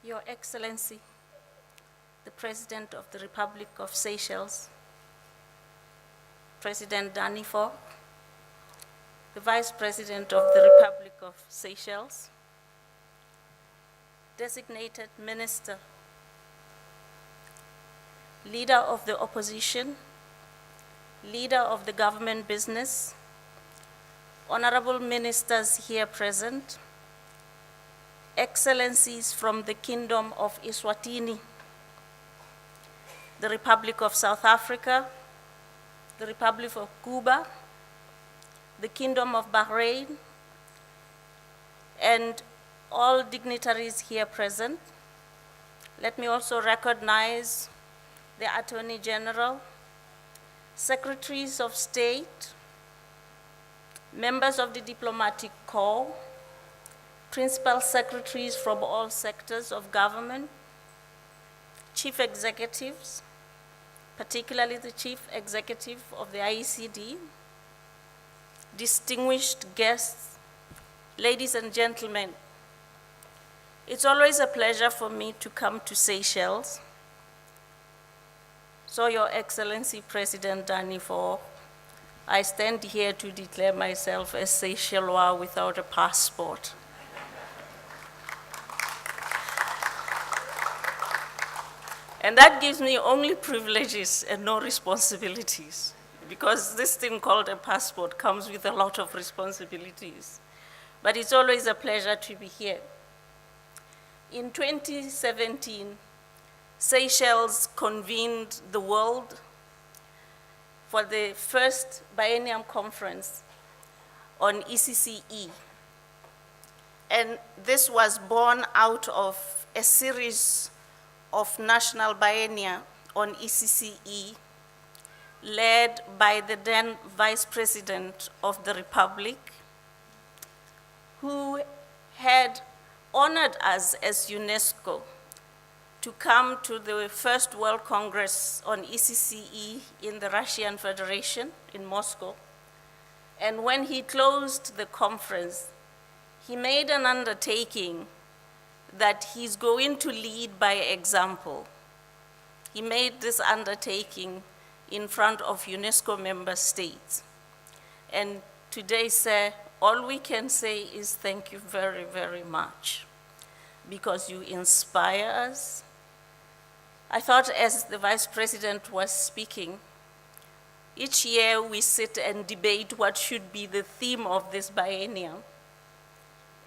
Your Excellency, the President of the Republic of Seychelles, President Danifo, the Vice President of the Republic of Seychelles, designated Minister, Leader of the Opposition, Leader of the Government Business, Honorable Ministers here present, Excellencies from the Kingdom of Eswatini, the Republic of South Africa, the Republic of Cuba, the Kingdom of Bahrain, and all dignitaries here present. Let me also recognize the Attorney General, Secretaries of State, members of the Diplomatic Corps, Principal Secretaries from all sectors of government, Chief Executives, particularly the Chief Executive of the IECD, distinguished guests, ladies and gentlemen. It's always a pleasure for me to come to Seychelles. So, Your Excellency President Danifo, I stand here to declare myself a Seychellois without a passport. And that gives me only privileges and no responsibilities, because this thing called a passport comes with a lot of responsibilities. But it's always a pleasure to be here. In 2017, Seychelles convened the world for the first Biennium Conference on ECCE. And this was born out of a series of national biennia on ECCE led by the then Vice President of the Republic, who had honored us as UNESCO to come to the first World Congress on ECCE in the Russian Federation in Moscow. And when he closed the conference, he made an undertaking that he's going to lead by example. He made this undertaking in front of UNESCO member states. And today, sir, all we can say is thank you very, very much, because you inspire us. I thought as the Vice President was speaking, each year we sit and debate what should be the theme of this biennium.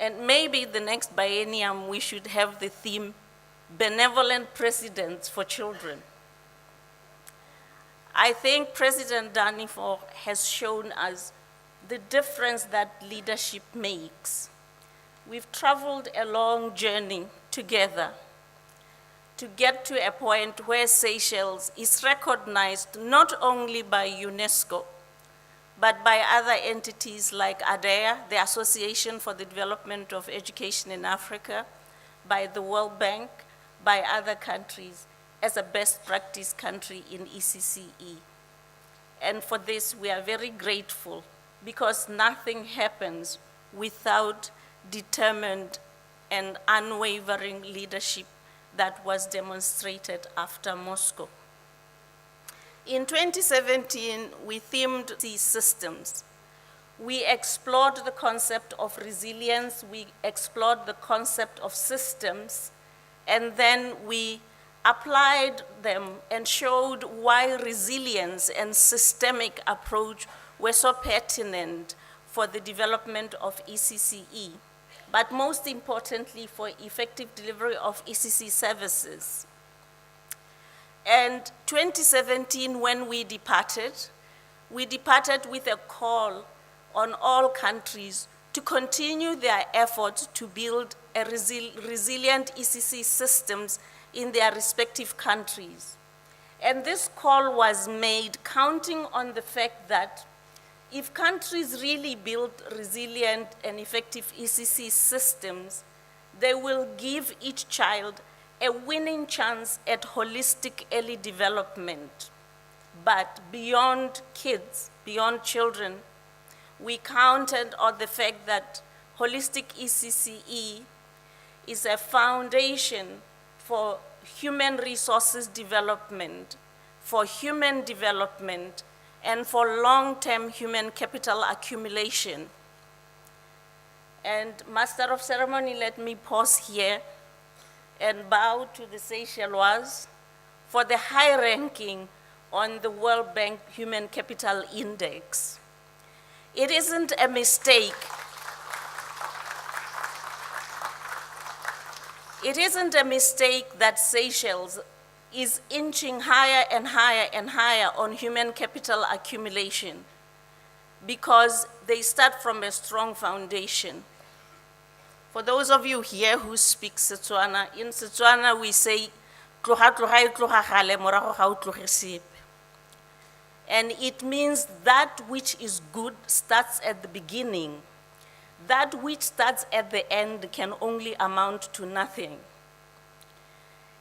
And maybe the next biennium we should have the theme, Benevolent Presidents for Children. I think President Danifo has shown us the difference that leadership makes. We've traveled a long journey together to get to a point where Seychelles is recognized not only by UNESCO, but by other entities like ADEA, the Association for the Development of Education in Africa, by the World Bank, by other countries, as a best practice country in ECCE. And for this, we are very grateful, because nothing happens without determined and unwavering leadership that was demonstrated after Moscow. In 2017, we themed these systems. We explored the concept of resilience, we explored the concept of systems, and then we applied them and showed why resilience and systemic approach were so pertinent for the development of ECCE, but most importantly for effective delivery of ECC services. And 2017, when we departed with a call on all countries to continue their efforts to build a resilient ECC systems in their respective countries. And this call was made counting on the fact that if countries really build resilient and effective ECC systems, they will give each child a winning chance at holistic early development. But beyond kids, beyond children, we counted on the fact that holistic ECCE is a foundation for human resources development, for human development, and for long-term human capital accumulation. And Master of Ceremony, let me pause here and bow to the Seychellois for the high ranking on the World Bank Human Capital Index. It isn't a mistake. It isn't a mistake that Seychelles is inching higher and higher and higher on human capital accumulation because they start from a strong foundation. For those of you here who speak Setswana, in Setswana we say, and it means that which is good starts at the beginning. That which starts at the end can only amount to nothing.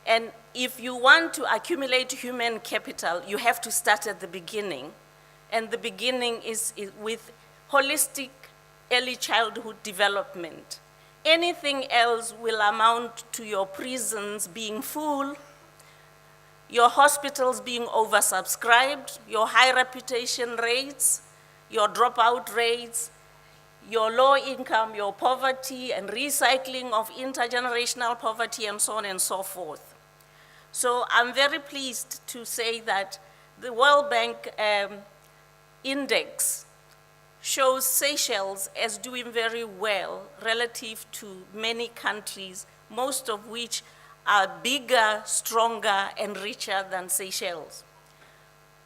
And if you want to accumulate human capital, you have to start at the beginning. And the beginning is with holistic early childhood development. Anything else will amount to your prisons being full, your hospitals being oversubscribed, your high reputation rates, your dropout rates, your low income, your poverty, and recycling of intergenerational poverty, and so on and so forth. So I'm very pleased to say that the World Bank Index shows Seychelles as doing very well relative to many countries, most of which are bigger, stronger, and richer than Seychelles.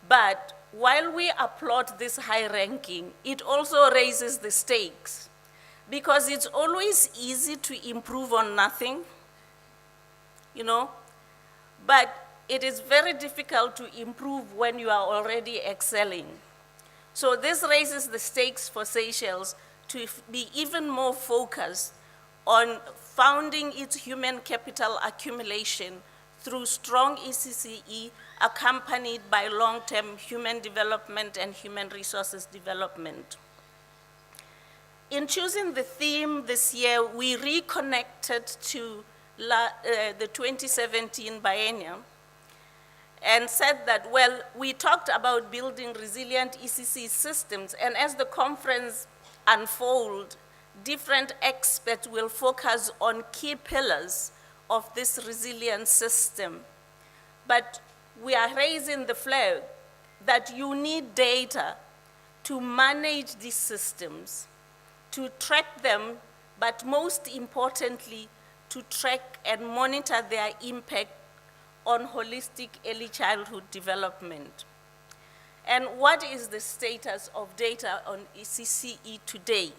But while we applaud this high ranking, it also raises the stakes because it's always easy to improve on nothing, but it is very difficult to improve when you are already excelling. So this raises the stakes for Seychelles to be even more focused on founding its human capital accumulation through strong ECCE accompanied by long-term human development and human resources development. In choosing the theme this year, we reconnected to the 2017 biennium and said that, well, we talked about building resilient ECC systems, and as the conference unfolds, different experts will focus on key pillars of this resilient system. But we are raising the flag that you need data to manage these systems, to track them, but most importantly, to track and monitor their impact on holistic early childhood development. And what is the status of data on ECCE today?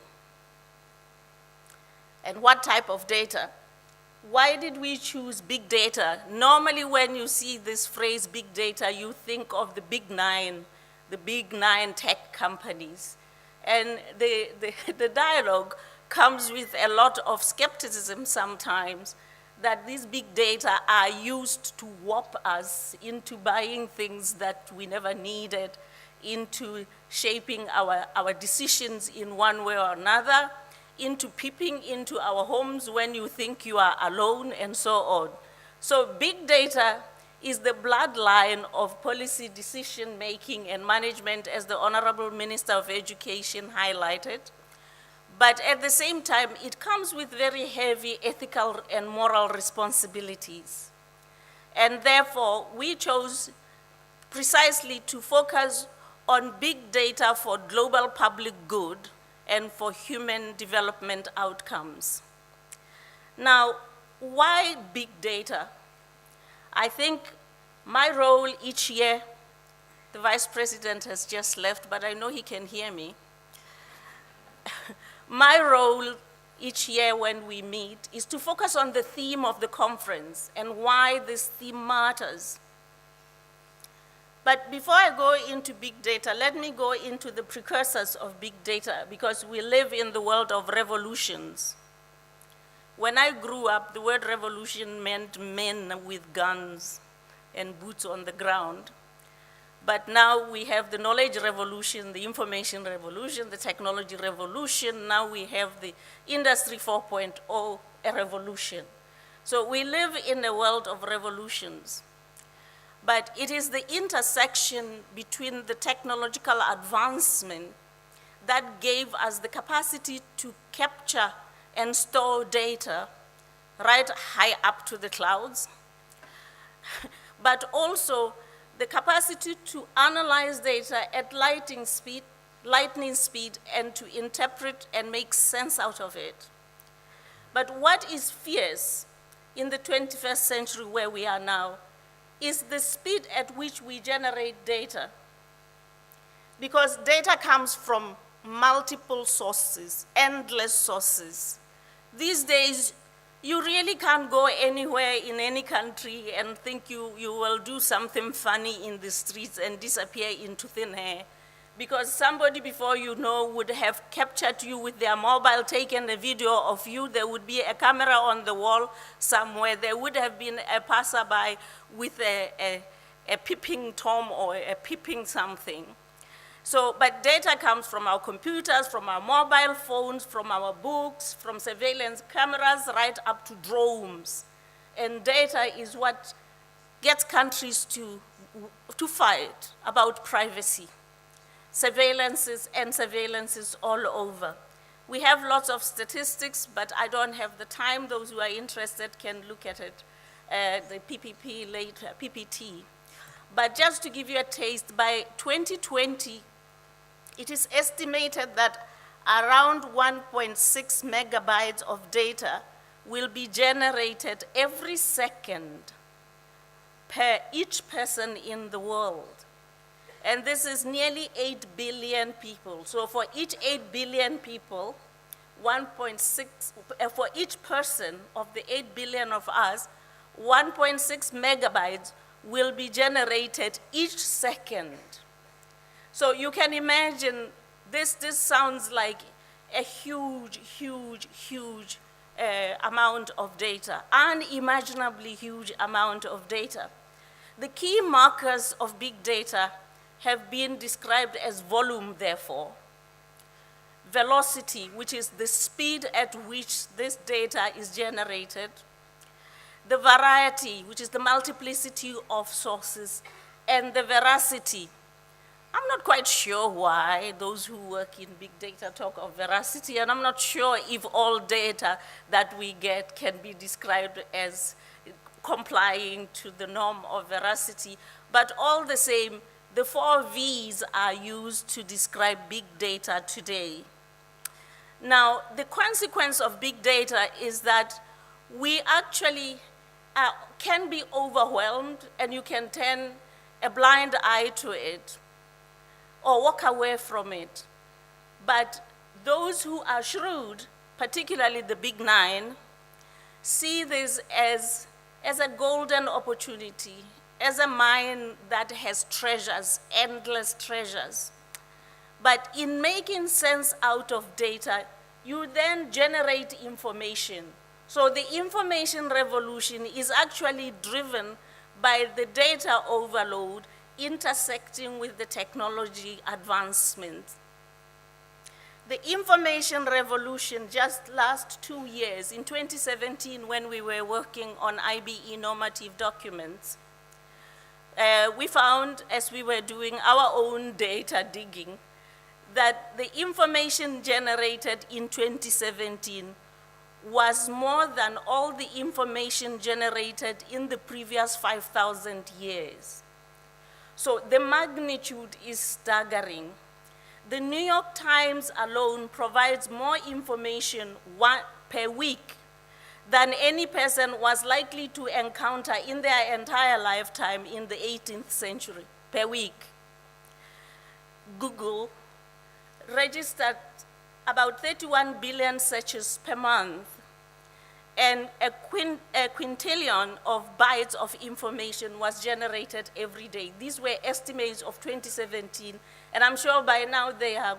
And what type of data? Why did we choose big data? Normally when you see this phrase big data, you think of the big nine tech companies. And the dialogue comes with a lot of skepticism sometimes that these big data are used to warp us into buying things that we never needed, into shaping our decisions in one way or another, into peeping into our homes when you think you are alone, and so on. So big data is the bloodline of policy decision-making and management, as the Honorable Minister of Education highlighted. But at the same time, it comes with very heavy ethical and moral responsibilities. And therefore, we chose precisely to focus on big data for global public good and for human development outcomes. Now, why big data? I think my role each year, the Vice President has just left, but I know he can hear me. My role each year when we meet is to focus on the theme of the conference and why this theme matters. But before I go into big data, let me go into the precursors of big data, because we live in the world of revolutions. When I grew up, the word revolution meant men with guns and boots on the ground. But now we have the knowledge revolution, the information revolution, the technology revolution. Now we have the Industry 4.0 revolution. So we live in a world of revolutions, but it is the intersection between the technological advancement that gave us the capacity to capture and store data right high up to the clouds, but also the capacity to analyze data at lightning speed and to interpret and make sense out of it. But what is fierce in the 21st century where we are now is the speed at which we generate data. Because data comes from multiple sources, endless sources. These days, you really can't go anywhere in any country and think you will do something funny in the streets and disappear into thin air, because somebody before you know would have captured you with their mobile, taken a video of you. There would be a camera on the wall somewhere. There would have been a passerby with a peeping Tom or a peeping something. So, but data comes from our computers, from our mobile phones, from our books, from surveillance cameras, right up to drones. And data is what gets countries to fight about privacy. Surveillances all over. We have lots of statistics, but I don't have the time. Those who are interested can look at it, the PPP later, PPT. But just to give you a taste, by 2020, it is estimated that around 1.6 megabytes of data will be generated every second per each person in the world. And this is nearly 8 billion people. So for each 8 billion people, 1.6, for each person of the 8 billion of us, 1.6 megabytes will be generated each second. So you can imagine, this sounds like a huge amount of data, unimaginably huge amount of data. The key markers of big data have been described as volume, therefore. Velocity, which is the speed at which this data is generated. The variety, which is the multiplicity of sources. And the veracity. I'm not quite sure why those who work in big data talk of veracity, and I'm not sure if all data that we get can be described as complying to the norm of veracity. But all the same, the 4 V's are used to describe big data today. Now, the consequence of big data is that we actually can be overwhelmed, and you can turn a blind eye to it or walk away from it. But those who are shrewd, particularly the big 9, see this as a golden opportunity, as a mine that has treasures, endless treasures. But in making sense out of data, you then generate information. So the information revolution is actually driven by the data overload intersecting with the technology advancement. The information revolution just last 2 years, in 2017 when we were working on IBE normative documents, we found, as we were doing our own data digging, that the information generated in 2017 was more than all the information generated in the previous 5,000 years. So the magnitude is staggering. The New York Times alone provides more information per week than any person was likely to encounter in their entire lifetime in the 18th century, per week. Google registered about 31 billion searches per month, and a quintillion of bytes of information was generated every day. These were estimates of 2017, and I'm sure by now they are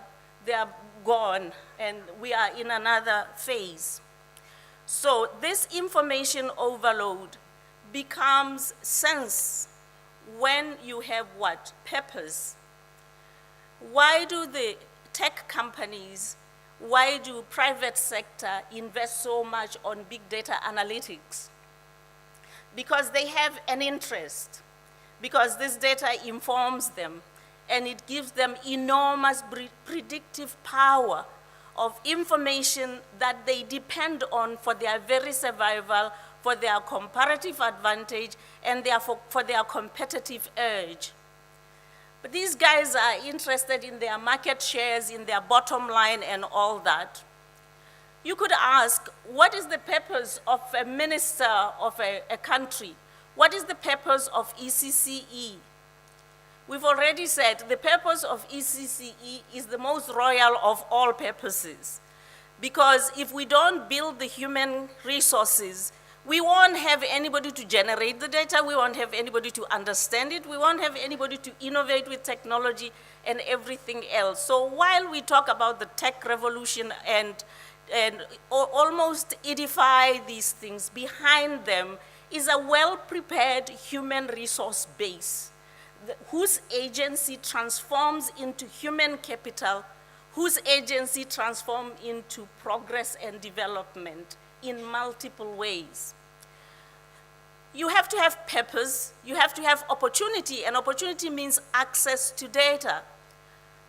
gone, and we are in another phase. So this information overload becomes sense when you have what? Purpose. Why do the tech companies, why do private sector invest so much on big data analytics? because they have an interest, because this data informs them, and it gives them enormous predictive power of information that they depend on for their very survival, for their comparative advantage, and therefore for their competitive edge. But these guys are interested in their market shares, in their bottom line, and all that. You could ask, what is the purpose of a minister of a country? What is the purpose of ECCE? We've already said the purpose of ECCE is the most royal of all purposes, because if we don't build the human resources, we won't have anybody to generate the data, we won't have anybody to understand it, we won't have anybody to innovate with technology and everything else. So while we talk about the tech revolution and almost edify these things, behind them is a well-prepared human resource base whose agency transforms into human capital, whose agency transforms into progress and development in multiple ways. You have to have purpose, you have to have opportunity, and opportunity means access to data.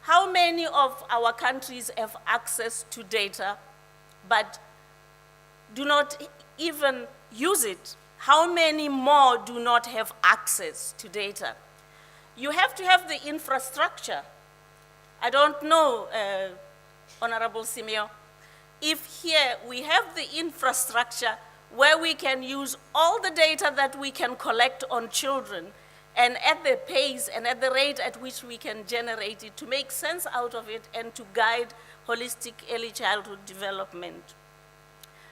How many of our countries have access to data but do not even use it? How many more do not have access to data? You have to have the infrastructure. I don't know, Honorable Simeo, if here we have the infrastructure where we can use all the data that we can collect on children and at the pace and at the rate at which we can generate it to make sense out of it and to guide holistic early childhood development.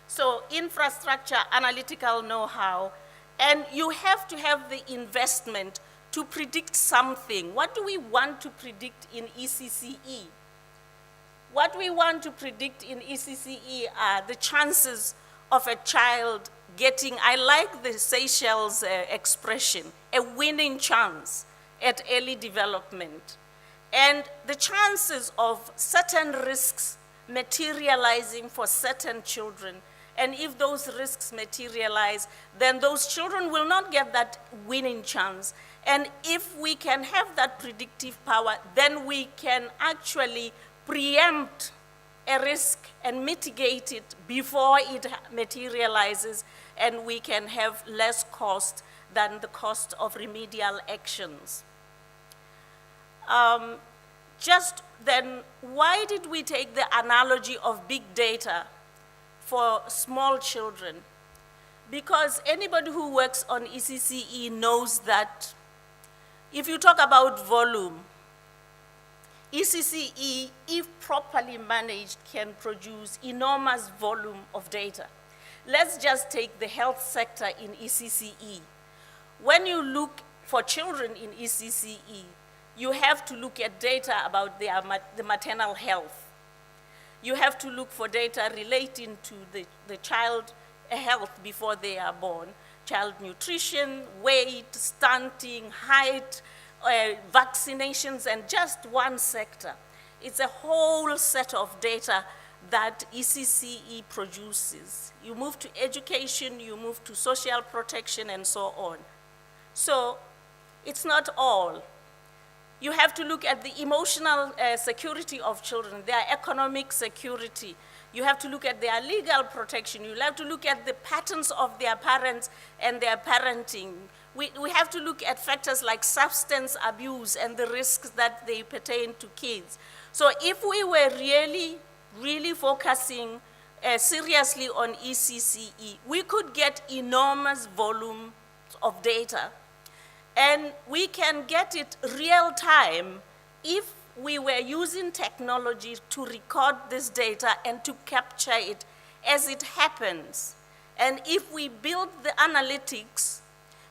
So infrastructure, analytical know-how, and you have to have the investment to predict something. What do we want to predict in ECCE? What we want to predict in ECCE are the chances of a child getting, I like the Seychelles expression, a winning chance at early development. And the chances of certain risks materializing for certain children. And if those risks materialize, then those children will not get that winning chance. And if we can have that predictive power, then we can actually preempt a risk and mitigate it before it materializes, and we can have less cost than the cost of remedial actions. Just then, why did we take the analogy of big data for small children? Because anybody who works on ECCE knows that if you talk about volume, ECCE, if properly managed, can produce enormous volume of data. Let's just take the health sector in ECCE. When you look for children in ECCE, you have to look at data about the maternal health. You have to look for data relating to the child health before they are born, child nutrition, weight, stunting, height, vaccinations, and just one sector. It's a whole set of data that ECCE produces. You move to education, you move to social protection, and so on. So it's not all. You have to look at the emotional security of children, their economic security. You have to look at their legal protection. You have to look at the patterns of their parents and their parenting. We have to look at factors like substance abuse and the risks that they pertain to kids. So if we were really focusing seriously on ECCE, we could get enormous volume of data. And we can get it real time if we were using technology to record this data and to capture it as it happens. And if we build the analytics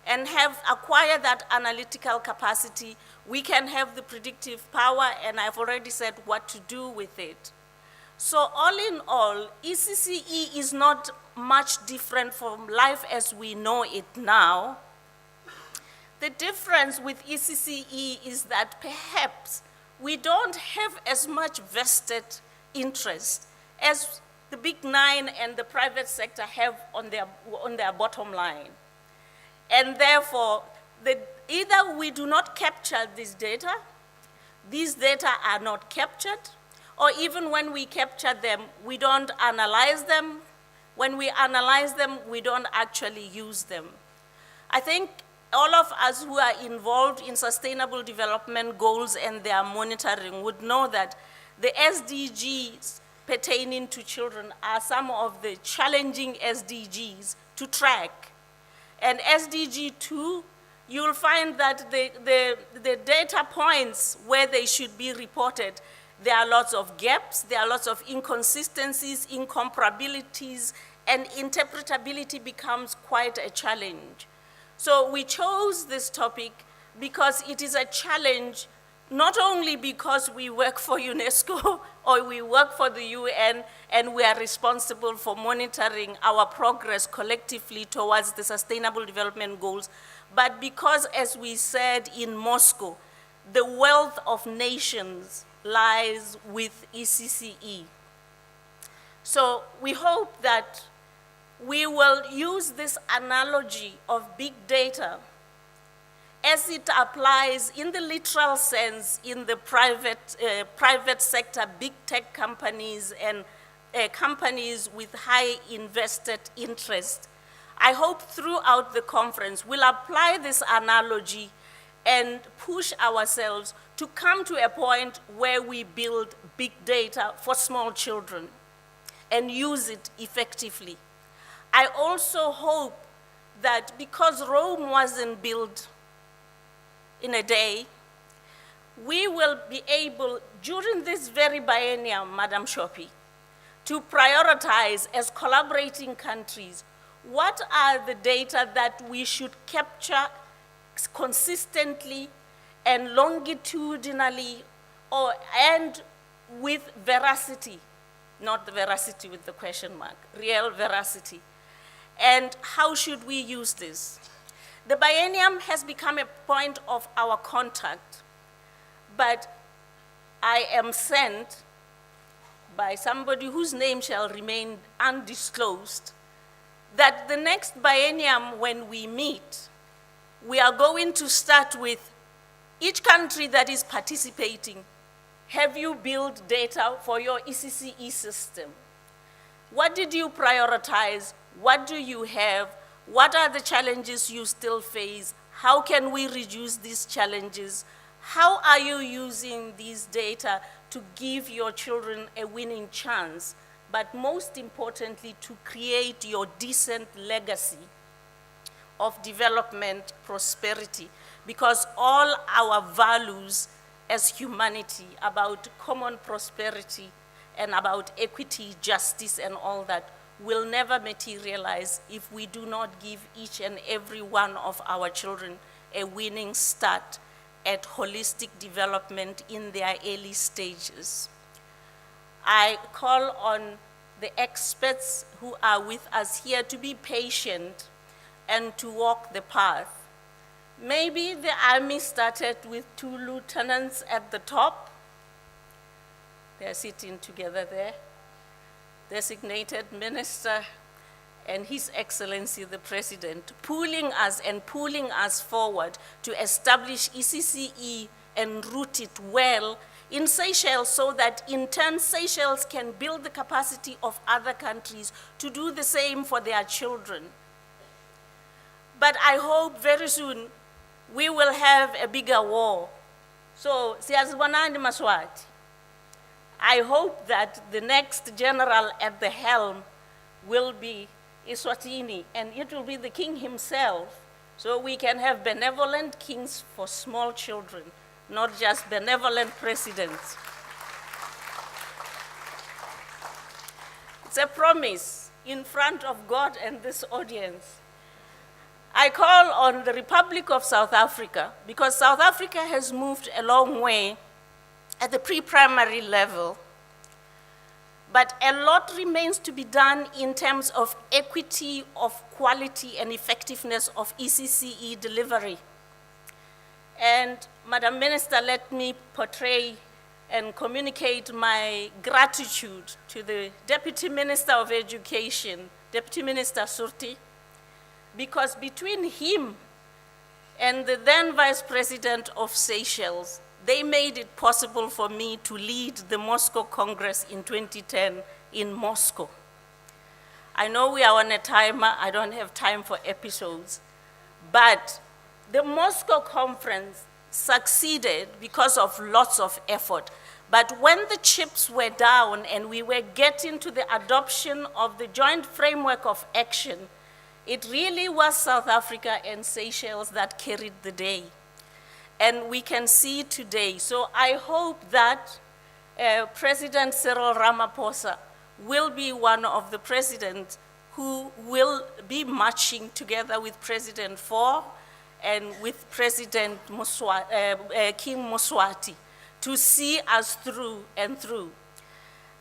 and have acquired that analytical capacity, we can have the predictive power, and I've already said what to do with it. So all in all, ECCE is not much different from life as we know it now. The difference with ECCE is that perhaps we don't have as much vested interest as the big nine and the private sector have on their bottom line. And therefore, either we do not capture these data are not captured, or even when we capture them, we don't analyze them. When we analyze them, we don't actually use them. I think all of us who are involved in sustainable development goals and their monitoring would know that the SDGs pertaining to children are some of the challenging SDGs to track. And SDG 2, you'll find that the data points where they should be reported, there are lots of gaps, there are lots of inconsistencies, incomparabilities, and interpretability becomes quite a challenge. So we chose this topic because it is a challenge, not only because we work for UNESCO or we work for the UN and we are responsible for monitoring our progress collectively towards the Sustainable Development Goals, but because, as we said in Moscow, the wealth of nations lies with ECCE. So we hope that we will use this analogy of big data as it applies in the literal sense in the private sector, big tech companies and companies with high invested interest. I hope throughout the conference we'll apply this analogy and push ourselves to come to a point where we build big data for small children and use it effectively. I also hope that because Rome wasn't built in a day, we will be able, during this very biennium, Madam Shopi, to prioritize as collaborating countries what are the data that we should capture consistently and longitudinally and with veracity, not the veracity with the question mark, real veracity. And how should we use this? The biennium has become a point of our contact, but I am sent by somebody whose name shall remain undisclosed that the next biennium when we meet, we are going to start with each country that is participating. Have you built data for your ECCE system? What did you prioritize? What do you have? What are the challenges you still face? How can we reduce these challenges? How are you using these data to give your children a winning chance? But most importantly, to create your decent legacy of development, prosperity, because all our values as humanity about common prosperity and about equity, justice, and all that will never materialize if we do not give each and every one of our children a winning start at holistic development in their early stages. I call on the experts who are with us here to be patient and to walk the path. Maybe the army started with 2 lieutenants at the top. They're sitting together there. Designated minister and His Excellency the President, pulling us forward to establish ECCE and root it well in Seychelles so that in turn Seychelles can build the capacity of other countries to do the same for their children. But I hope very soon we will have a bigger war. So, siyazibonani Maswati. I hope that the next general at the helm will be Eswatini, and it will be the king himself, so we can have benevolent kings for small children, not just benevolent presidents. It's a promise in front of God and this audience. I call on the Republic of South Africa, because South Africa has moved a long way at the pre-primary level, but a lot remains to be done in terms of equity, of quality, and effectiveness of ECCE delivery. And Madam Minister, let me portray and communicate my gratitude to the Deputy Minister of Education, Deputy Minister Surti, because between him and the then Vice President of Seychelles, they made it possible for me to lead the Moscow Congress in 2010 in Moscow. I know we are on a timer, I don't have time for episodes, but the Moscow conference succeeded because of lots of effort. But when the chips were down and we were getting to the adoption of the joint framework of action, it really was South Africa and Seychelles that carried the day. And we can see today. So I hope that President Cyril Ramaphosa will be one of the presidents who will be marching together with President Faure and with President King Moswati to see us through and through.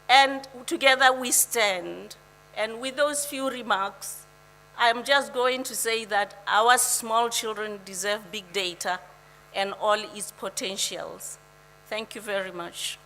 And together we stand. And with those few remarks, I'm just going to say that our small children deserve big data and all its potentials. Thank you very much.